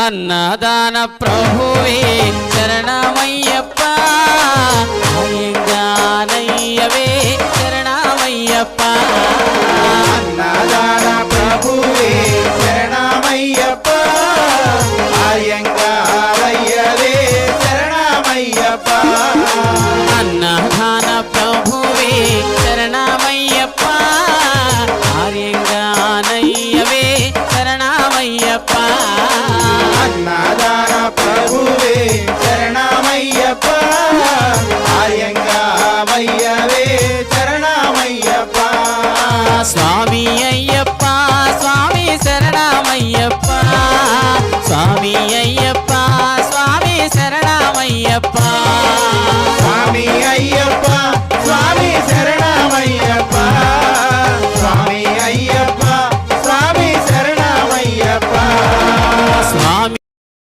అన్నదాన ప్రభువే శరణమయ్యప్ప అయ్యంగానయ్యవే శరణమయ్యప్ప అన్నదాన ప్రభువే శరణమయ్యప్ప అయ్యంగారయ్యవే శరణమయ్యప్ప అన్నదాన ప్రభువే శరణమయ్యప్ప అయ్యంగానయ్యవే శరణమయ్యప్ప అన్నదాన ప్రభువే శరణమయ్యప్ప అయ్యంగారయ్యవే శరణమయ్యప్ప స్వామి అయ్యప్ప స్వామి శరణమయ్యప్ప స్వామి అయ్యప్ప స్వామి శరణమయ్యప్ప